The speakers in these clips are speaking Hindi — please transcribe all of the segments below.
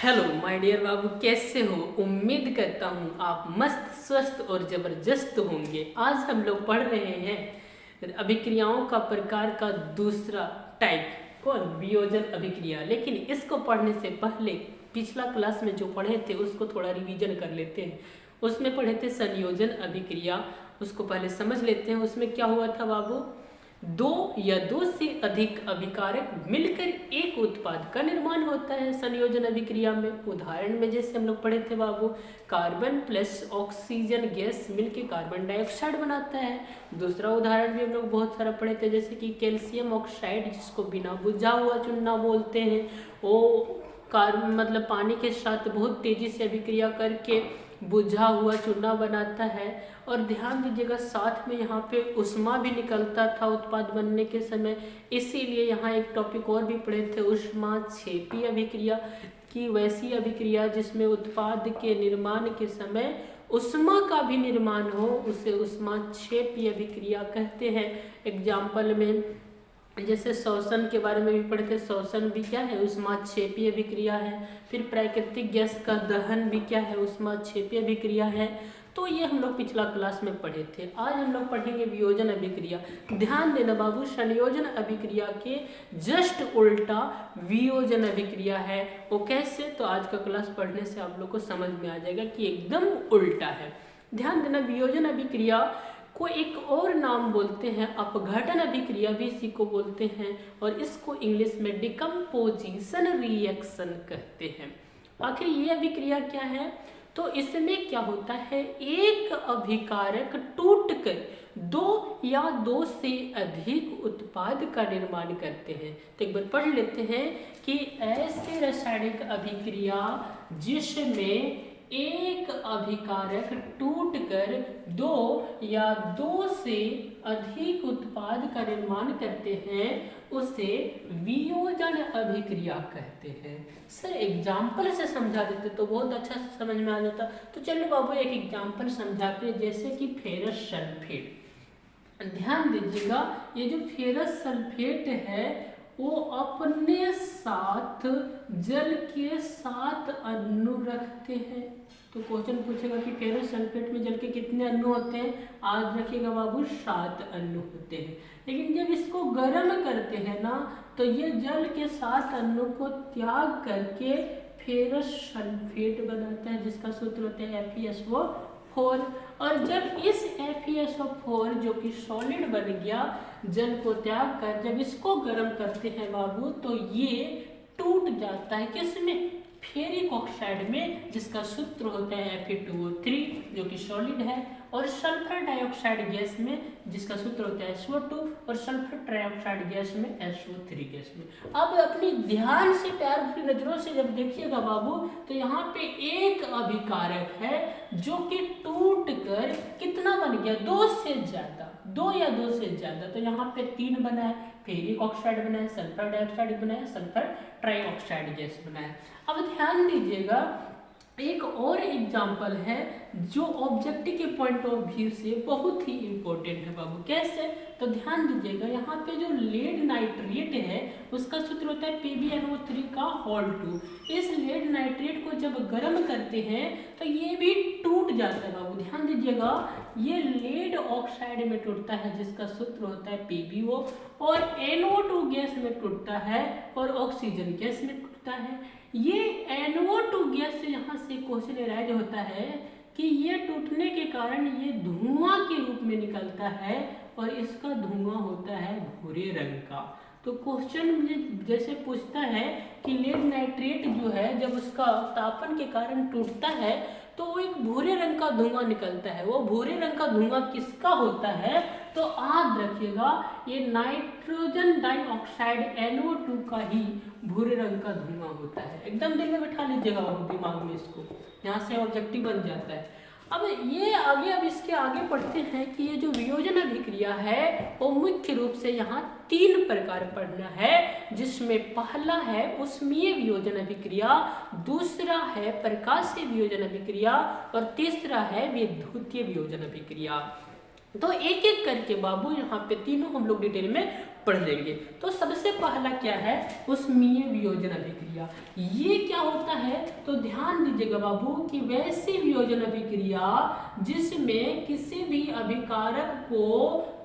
हेलो माय डियर बाबू, कैसे हो? उम्मीद करता हूँ आप मस्त स्वस्थ और ज़बरदस्त होंगे। आज हम लोग पढ़ रहे हैं अभिक्रियाओं का प्रकार का दूसरा टाइप, कौन? वियोजन अभिक्रिया। लेकिन इसको पढ़ने से पहले पिछला क्लास में जो पढ़े थे उसको थोड़ा रिवीजन कर लेते हैं। उसमें पढ़े थे संयोजन अभिक्रिया, उसको पहले समझ लेते हैं। उसमें क्या हुआ था बाबू? दो या दो से अधिक अभिकारक मिलकर एक उत्पाद का निर्माण होता है संयोजन अभिक्रिया में। उदाहरण में जैसे हम लोग पढ़े थे बाबू, कार्बन प्लस ऑक्सीजन गैस मिलकर कार्बन डाइऑक्साइड बनाता है। दूसरा उदाहरण भी हम लोग बहुत सारा पढ़े थे, जैसे कि कैल्शियम ऑक्साइड, जिसको बिना बुझा हुआ चूना बोलते हैं, वो मतलब पानी के साथ बहुत तेजी से अभिक्रिया करके बुझा हुआ चूना बनाता है। और ध्यान दीजिएगा, साथ में यहाँ पे उष्मा भी निकलता था उत्पाद बनने के समय, इसीलिए यहाँ एक टॉपिक और भी पढ़े थे, ऊष्माक्षेपी अभिक्रिया की वैसी अभिक्रिया जिसमें उत्पाद के निर्माण के समय उष्मा का भी निर्माण हो, उसे ऊष्माक्षेपी अभिक्रिया कहते हैं। एग्जाम्पल में जैसे श्वसन के बारे में भी पढ़े थे, श्वसन भी क्या है? ऊष्माक्षेपी अभिक्रिया है। फिर प्राकृतिक गैस का दहन भी क्या है? ऊष्माक्षेपी अभिक्रिया है। तो ये हम लोग पिछला क्लास में पढ़े थे। आज हम लोग पढ़ेंगे वियोजन अभिक्रिया। ध्यान देना बाबू, संयोजन अभिक्रिया के जस्ट उल्टा वियोजन अभिक्रिया है। वो कैसे? तो आज का क्लास पढ़ने से आप लोग को समझ में आ जाएगा कि एकदम उल्टा है। ध्यान देना, वियोजन अभिक्रिया को एक और नाम बोलते हैं अपघटन अभिक्रिया भी इसी को बोलते हैं, और इसको इंग्लिश में डिकम्पोजिशन रिएक्शन कहते हैं। आखिर ये अभिक्रिया क्या है? तो इसमें क्या होता है, एक अभिकारक टूटकर दो या दो से अधिक उत्पाद का निर्माण करते हैं। तो एक बार पढ़ लेते हैं कि ऐसे रासायनिक अभिक्रिया जिसमें एक अभिकारक टूटकर दो या दो से अधिक उत्पाद का निर्माण करते हैं, उसे वियोजन अभिक्रिया कहते हैं। सर एग्जाम्पल से समझा देते तो बहुत अच्छा से समझ में आ जाता। तो चलो बाबू एक एग्जाम्पल समझाते हैं, जैसे कि फेरस सल्फेट। ध्यान दीजिएगा, ये जो फेरस सल्फेट है वो अपने साथ जल के 7 अणु रखते हैं। तो क्वेश्चन पूछेगा कि फेरस सल्फेट में जल के कितने अणु होते हैं? आज रखिएगा बाबू 7 अणु होते हैं। लेकिन जब इसको गर्म करते हैं ना, तो ये जल के 7 अणु को त्याग करके फेरस सल्फेट बनाता है, जिसका सूत्र होता है FeSO4। और जब इस FeSO4 जो कि सॉलिड बन गया जल को त्याग कर, जब इसको गर्म करते हैं बाबू, तो ये टूट जाता है किसमें? फेरिक ऑक्साइड में, जिसका सूत्र होता है Fe2O3 जो कि सॉलिड है, और सल्फर डाइऑक्साइड गैस में, जिसका सूत्र होता है SO2, और सल्फर ट्राइऑक्साइड गैस में SO3 गैस में। अब अपनी ध्यान से प्यार भरी नजरों से जब देखिएगा बाबू, तो यहाँ पे एक अभिकारक है जो कि टूट कर कितना बन गया? 2 से ज्यादा, 2 या 2 से ज्यादा। तो यहाँ पे 3 बना है, फेरिक ऑक्साइड बना है, सल्फर डाइऑक्साइड बना है, सल्फर ट्राइऑक्साइड गैस बना है। अब ध्यान दीजिएगा, एक और एग्जाम्पल है जो ऑब्जेक्टिव के पॉइंट ऑफ व्यू से बहुत ही इंपॉर्टेंट है बाबू। कैसे? तो ध्यान दीजिएगा, यहाँ पे जो लेड नाइट्रेट है उसका सूत्र होता है PbNO3 का होल 2। इस लेड नाइट्रेट को जब गर्म करते हैं तो ये भी टूट जाता है बाबू। ध्यान दीजिएगा, ये लेड ऑक्साइड में टूटता है, जिसका सूत्र होता है PbO, और NO2 गैस में टूटता है, और ऑक्सीजन गैस में टूटता है। ये NO2 गैस से यहाँ से क्वेश्चन एराइज होता है कि ये टूटने के कारण ये धुआं के रूप में निकलता है, और इसका धुआं होता है भूरे रंग का। तो क्वेश्चन मुझे जैसे पूछता है कि लेड नाइट्रेट जो है जब उसका तापन के कारण टूटता है तो वो एक भूरे रंग का धुआं निकलता है। वो भूरे रंग का धुआं किसका होता है? तो याद रखिएगा, ये नाइट्रोजन डाइऑक्साइड NO2 का ही भूरे रंग का धुआं होता है। एकदम दिल में बैठा लीजिएगा दिमाग में इसको, यहाँ से ऑब्जेक्टिव बन जाता है। अब ये आगे, अब इसके आगे पढ़ते हैं कि ये जो वियोजन अभिक्रिया है वो मुख्य रूप से यहाँ 3 प्रकार पढ़ना है, जिसमें पहला है उष्मीय वियोजन अभिक्रिया, दूसरा है प्रकाशीय वियोजन अभिक्रिया, और तीसरा है विद्युतीय वियोजन अभिक्रिया। तो एक एक करके बाबू यहाँ पे तीनों हम लोग डिटेल में पढ़ लेंगे। तो सबसे पहला क्या है, उष्मीय वियोजन अभिक्रिया। ये क्या होता है, तो ध्यान दीजिएगा बाबू कि वैसी वियोजन अभिक्रिया जिसमें किसी भी अभिकारक को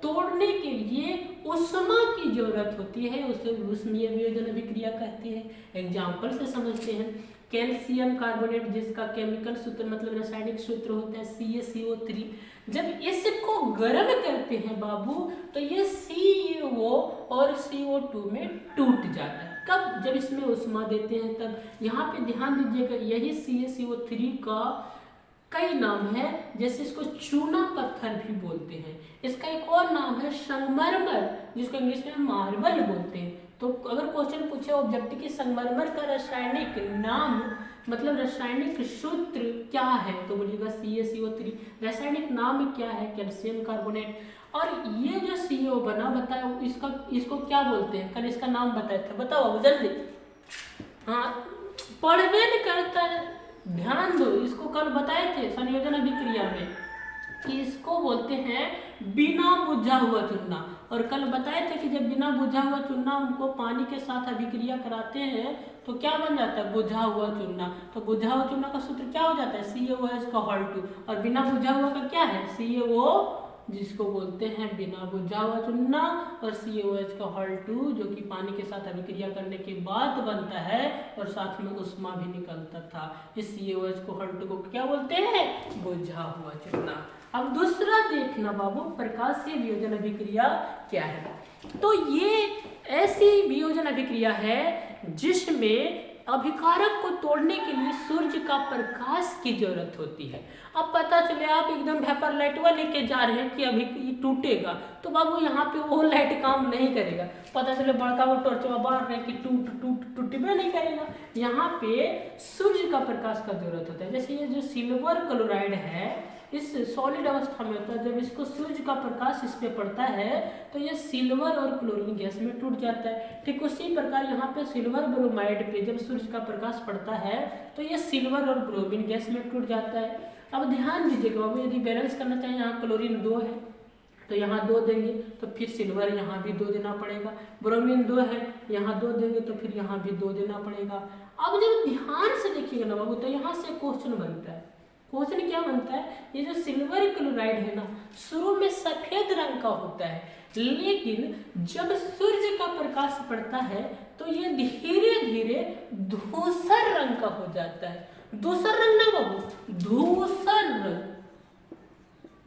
तोड़ने के लिए उष्मा की जरूरत होती है, उसे उष्मीय वियोजन अभिक्रिया कहते हैं। एग्जाम्पल से समझते हैं, कैल्शियम कार्बोनेट जिसका केमिकल सूत्र मतलब रासायनिक सूत्र होता है CaCO3, जब इसको गर्म करते हैं बाबू तो ये CO और CO2 में टूट जाता है। कब, जब इसमें उष्मा देते हैं तब। यहाँ पे ध्यान दीजिएगा, यही CaCO3 का कई नाम है, जैसे इसको चूना पत्थर भी बोलते हैं। इसका एक और नाम है संगमरमर, जिसको इंग्लिश में मार्बल बोलते हैं। तो अगर क्वेश्चन पूछे ऑब्जेक्टिव की संगमरमर का रासायनिक नाम मतलब रासायनिक सूत्र क्या है, तो बोलिएगा CaCO3। रासायनिक नाम क्या है, कैल्शियम कार्बोनेट। और ये जो CO बना बताया इसको क्या बोलते हैं, कल इसका नाम बताया था, बताओ जल्दी। हाँ, पढ़वे नहीं करता है, ध्यान दो, इसको कल बताए थे संयोजन अभिक्रिया में कि इसको बोलते हैं बिना बुझा हुआ चूना। और कल बताए थे कि जब बिना बुझा हुआ चूना उनको पानी के साथ अभिक्रिया कराते हैं तो क्या बन जाता है, बुझा हुआ चूना। तो बुझा हुआ चूना का सूत्र क्या हो जाता है, CaOH, और बिना बुझा हुआ का क्या है, CO, जिसको बोलते हैं बिना बुझा हुआ चूना, और CaOH, जो कि पानी के साथ अभिक्रिया करने के बाद बनता है और साथ में उष्मा भी निकलता था। इस CaOH को क्या बोलते हैं, बुझा हुआ चूना। अब दूसरा देखना बाबू, प्रकाशीय वियोजन अभिक्रिया क्या है। तो ये ऐसी वियोजन अभिक्रिया है जिसमें अभिकारक को तोड़ने के लिए सूर्य का प्रकाश की जरूरत होती है। अब पता चले आप एकदम वेपर लाइट लेके जा रहे हैं कि अभी ये टूटेगा, तो बाबू यहाँ पे वो लाइट काम नहीं करेगा। पता चले बड़का वो टॉर्चवा बार रहे कि टूटबे नहीं करेगा। यहाँ पे सूर्य का प्रकाश का जरूरत होता है। जैसे ये जो सिल्वर क्लोराइड है इस सॉलिड अवस्था में होता है, जब इसको सूर्य का प्रकाश इस पे पड़ता है तो ये सिल्वर और क्लोरीन गैस में टूट जाता है। ठीक उसी प्रकार यहाँ पे सिल्वर ब्रोमाइड पे जब सूर्य का प्रकाश पड़ता है तो ये सिल्वर और ब्रोमीन गैस में टूट जाता है। अब ध्यान दीजिएगा बाबू, यदि बैलेंस करना चाहिए, यहाँ क्लोरीन 2 है तो यहाँ 2 देंगे तो फिर सिल्वर यहाँ भी 2 देना पड़ेगा, ब्रोमीन 2 है यहाँ 2 देंगे तो फिर यहाँ भी 2 देना पड़ेगा। अब जब ध्यान से देखिएगा ना बाबू तो यहाँ से क्वेश्चन बनता है। क्वेश्चन क्या बनता है, ये जो सिल्वर क्लोराइड है ना शुरू में सफेद रंग का होता है, लेकिन जब सूर्य का प्रकाश पड़ता है तो ये धीरे धीरे धूसर रंग का हो जाता है। धूसर रंग ना बाबू, धूसर रंग,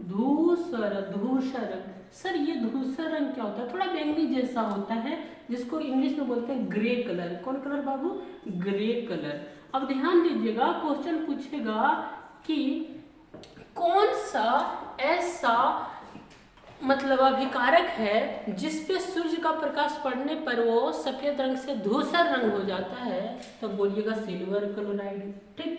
धूसर रंग। सर ये धूसर रंग क्या होता है, थोड़ा बैंगनी जैसा होता है, जिसको इंग्लिश में बोलते हैं ग्रे कलर। कौन कलर बाबू, ग्रे कलर। अब ध्यान दीजिएगा, क्वेश्चन पूछेगा कि कौन सा ऐसा मतलब अभिकारक है जिसपे सूर्य का प्रकाश पड़ने पर वो सफेद रंग से धूसर रंग हो जाता है, तो बोलिएगा सिल्वर क्लोराइड। ठीक,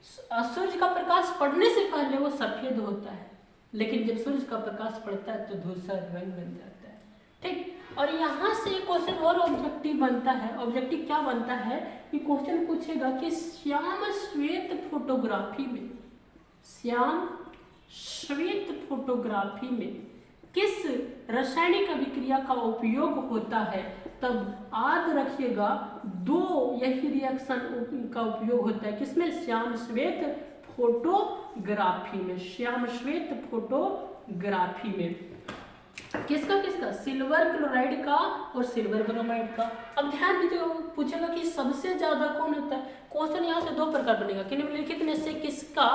सूर्य का प्रकाश पड़ने से पहले वो सफेद होता है, लेकिन जब सूर्य का प्रकाश पड़ता है तो धूसर रंग बन जाता है। ठीक, और यहाँ से क्वेश्चन और ऑब्जेक्टिव बनता है। ऑब्जेक्टिव क्या बनता है कि क्वेश्चन पूछेगा कि श्याम श्वेत फोटोग्राफी में, श्याम श्वेत फोटोग्राफी में किस रासायनिक अभिक्रिया का उपयोग होता है, तब याद रखिएगा 2 यही रिएक्शन का उपयोग होता है। किसमें, श्याम श्वेत फोटोग्राफी में, श्याम श्वेत फोटोग्राफी में। किसका किसका, सिल्वर क्लोराइड का और सिल्वर ब्रोमाइड का। अब ध्यान दीजिएगा, पूछेगा कि सबसे ज्यादा कौन होता है। क्वेश्चन यहाँ से 2 प्रकार बनेगा कि निम्नलिखित में से किसका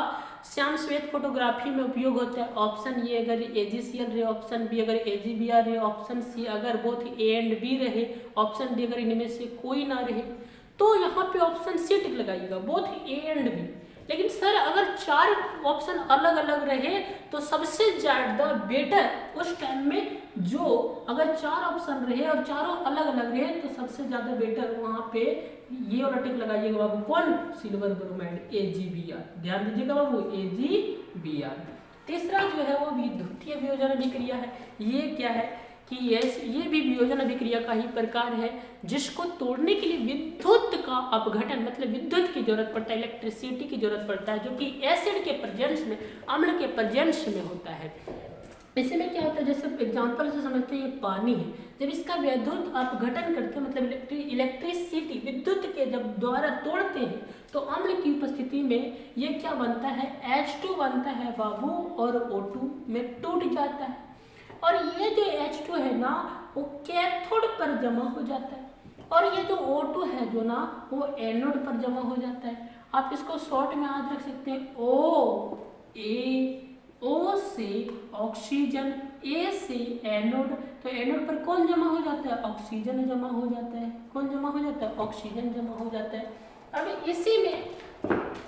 श्याम श्वेत फोटोग्राफी में उपयोग होता है। ऑप्शन ए अगर AgCl रहे, ऑप्शन बी अगर AgBr रहे, ऑप्शन सी अगर बोथ A एंड B रहे, ऑप्शन डी अगर इनमें से कोई ना रहे। तो यहाँ पे ऑप्शन सी टिक लगाइएगा, बोथ A एंड B। लेकिन सर अगर 4 ऑप्शन अलग अलग रहे तो सबसे ज्यादा बेटर उस टाइम में जो अगर 4 ऑप्शन रहे और चारों अलग अलग रहे तो सबसे ज्यादा बेटर वहां पे ये वाला टिक लगाइएगा बाबू, कौन, सिल्वर ब्रोमाइड, AgBr। ध्यान दीजिएगा बाबू, AgBr। तीसरा जो है वो विद्युतीय वियोजन अभिक्रिया है। ये क्या है कि ये भी वियोजन अभिक्रिया का ही प्रकार है, जिसको तोड़ने के लिए विद्युत का अपघटन मतलब विद्युत की जरूरत पड़ता है, इलेक्ट्रिसिटी की जरूरत पड़ता है, जो कि एसिड के प्रेजेंस में, अम्ल के प्रेजेंस में होता है। इसी में क्या होता है, जैसे एग्जांपल से समझते हैं, ये पानी है, जब इसका विद्युत अपघटन करते हैं, मतलब इलेक्ट्रिसिटी विद्युत के जब द्वारा तोड़ते हैं, तो अम्ल की उपस्थिति में ये क्या बनता है, H2 बनता है बाबू, और O2 में टूट जाता है। और ये जो H2 है ना, वो कैथोड पर जमा हो जाता है, और ये जो O2 है जो ना, वो एनोड पर जमा हो जाता है। आप इसको शॉर्ट में याद रख सकते हैं, O से ऑक्सीजन, A से एनोड, तो एनोड पर कौन जमा हो जाता है, ऑक्सीजन जमा हो जाता है। कौन जमा हो जाता है, ऑक्सीजन जमा हो जाता है। अब इसी में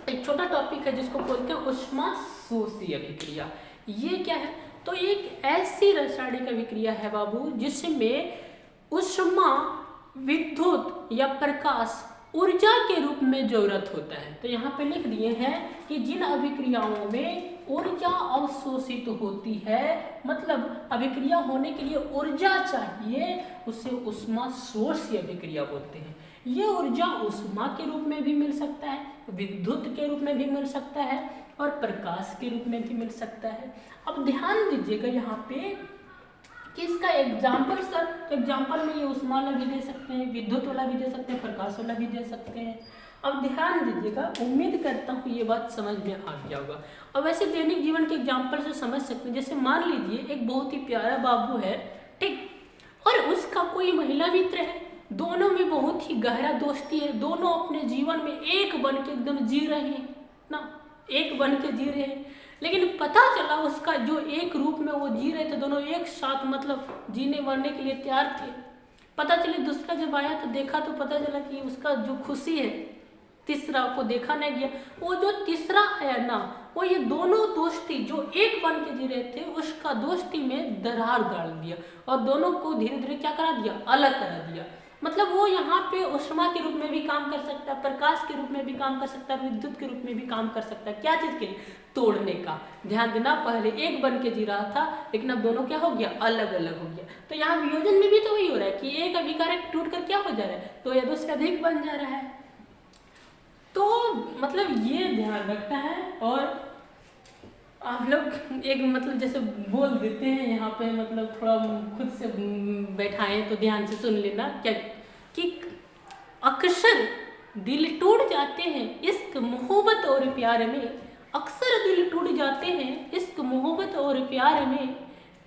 एक छोटा टॉपिक है जिसको बोलते हैं ऊष्माशोषी अभिक्रिया। ये क्या है, तो एक ऐसी रासायनिक अभिक्रिया है बाबू जिसमें ऊष्मा, विद्युत या प्रकाश ऊर्जा के रूप में जरूरत होता है। तो यहाँ पे लिख दिए हैं कि जिन अभिक्रियाओं में ऊर्जा अवशोषित होती है, मतलब अभिक्रिया होने के लिए ऊर्जा चाहिए, उसे ऊष्माशोषी अभिक्रिया बोलते हैं। ये ऊर्जा ऊष्मा के रूप में भी मिल सकता है, विद्युत के रूप में भी मिल सकता है, और प्रकाश के रूप में भी मिल सकता है। अब ध्यान दीजिएगा यहाँ पे कि इसका एग्जाम्पल सर, तो एग्जाम्पल में ये ऊष्मा वाला भी दे सकते हैं, विद्युत वाला भी दे सकते हैं, प्रकाश वाला भी दे सकते हैं। अब ध्यान दीजिएगा, उम्मीद करता हूँ ये बात समझ में आ गया होगा। अब वैसे दैनिक जीवन के एग्जाम्पल से समझ सकते हैं, जैसे मान लीजिए एक बहुत ही प्यारा बाबू है, ठीक, और उसका कोई महिला मित्र है, दोनों में बहुत ही गहरा दोस्ती है, दोनों अपने जीवन में एक बन के एकदम जी रहे हैं ना, एक बन के जी रहे हैं। लेकिन पता चला उसका जो एक रूप में वो जी रहे थे, दोनों एक साथ मतलब जीने मरने के लिए तैयार थे। पता चले दूसरा जब आया तो देखा, तो पता चला कि उसका जो खुशी है, तीसरा को देखा नहीं गया। वो जो तीसरा आया ना, वो ये दोनों दोस्ती जो एक बन के जी रहे थे, उसका दोस्ती में दरार डाल दिया, और दोनों को धीरे धीरे क्या करा दिया, अलग करा दिया। मतलब वो यहाँ पे ऊष्मा के रूप में भी काम कर सकता है, प्रकाश के रूप में भी काम कर सकता है, विद्युत के रूप में भी काम कर सकता है। क्या चीज के लिए, तोड़ने का। ध्यान देना, पहले एक बन के जी रहा था, लेकिन अब दोनों क्या हो गया, अलग अलग हो गया। तो यहाँ वियोजन में भी तो वही हो रहा है कि एक अभिकारक टूट कर क्या हो जा रहा है, तो या दो से अधिक बन जा रहा है। तो मतलब ये ध्यान रखना है। और आप लोग एक मतलब जैसे बोल देते हैं यहाँ पे, मतलब थोड़ा खुद से बैठाएं तो ध्यान से सुन लेना, क्या कि अक्सर दिल टूट जाते हैं इश्क मोहब्बत और प्यार में, अक्सर दिल टूट जाते हैं इश्क मोहब्बत और प्यार में,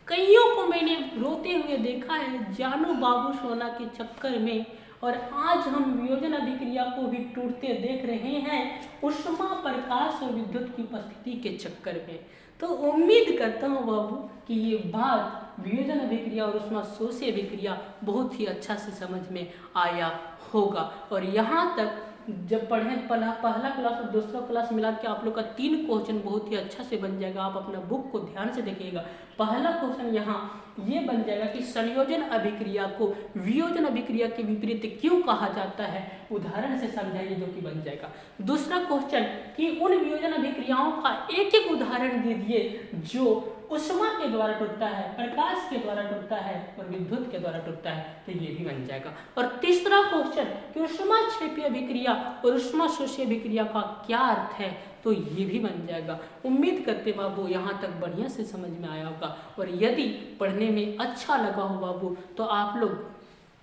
कईयों को मैंने रोते हुए देखा है जानू बाबू सोना के चक्कर में, और आज हम वियोजन अभिक्रिया को भी टूटते देख रहे हैं ऊष्मा, प्रकाश और विद्युत की उपस्थिति के चक्कर में। तो उम्मीद करता हूँ बाबू कि ये बात वियोजन अभिक्रिया और ऊष्माशोषी अभिक्रिया बहुत ही अच्छा से समझ में आया होगा। और यहाँ तक जब पढ़ें पहला क्लास और दूसरा क्लास मिला के आप लोग का 3 क्वेश्चन बहुत ही अच्छा से बन जाएगा। आप अपना बुक को ध्यान से देखिएगा। पहला क्वेश्चन यहाँ ये बन जाएगा कि संयोजन अभिक्रिया को वियोजन अभिक्रिया के विपरीत क्यों कहा जाता है, उदाहरण से समझाइए, जो कि बन जाएगा। दूसरा क्वेश्चन कि उन वियोजन अभिक्रियाओं का एक एक उदाहरण दीजिए जो ऊष्मा के द्वारा टूटता है, प्रकाश के द्वारा टूटता है और विद्युत के द्वारा टूटता है, तो ये भी बन जाएगा। और तीसरा क्वेश्चन कि ऊष्माक्षेपी अभिक्रिया और ऊष्माशोषी अभिक्रिया का क्या अर्थ है, तो ये भी बन जाएगा। उम्मीद करते बाबू यहाँ तक बढ़िया से समझ में आया होगा। और यदि पढ़ने में अच्छा लगा हो बाबू तो आप लोग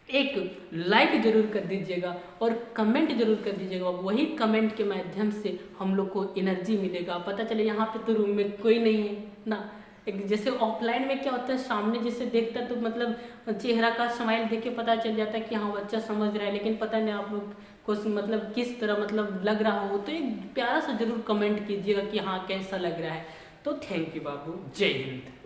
एक लाइक जरूर कर दीजिएगा और कमेंट जरूर कर दीजिएगा। वही कमेंट के माध्यम से हम लोग को एनर्जी मिलेगा। पता चले यहाँ पे तो रूम में कोई नहीं है ना, एक जैसे ऑफलाइन में क्या होता है, सामने जैसे देखता तो मतलब चेहरा का स्माइल देख के पता चल जाता है कि हाँ बच्चा समझ रहा है, लेकिन पता नहीं आप लोग को मतलब किस तरह मतलब लग रहा हो, तो एक प्यारा सा जरूर कमेंट कीजिएगा कि हाँ कैसा लग रहा है। तो थैंक यू बाबू, जय हिंद।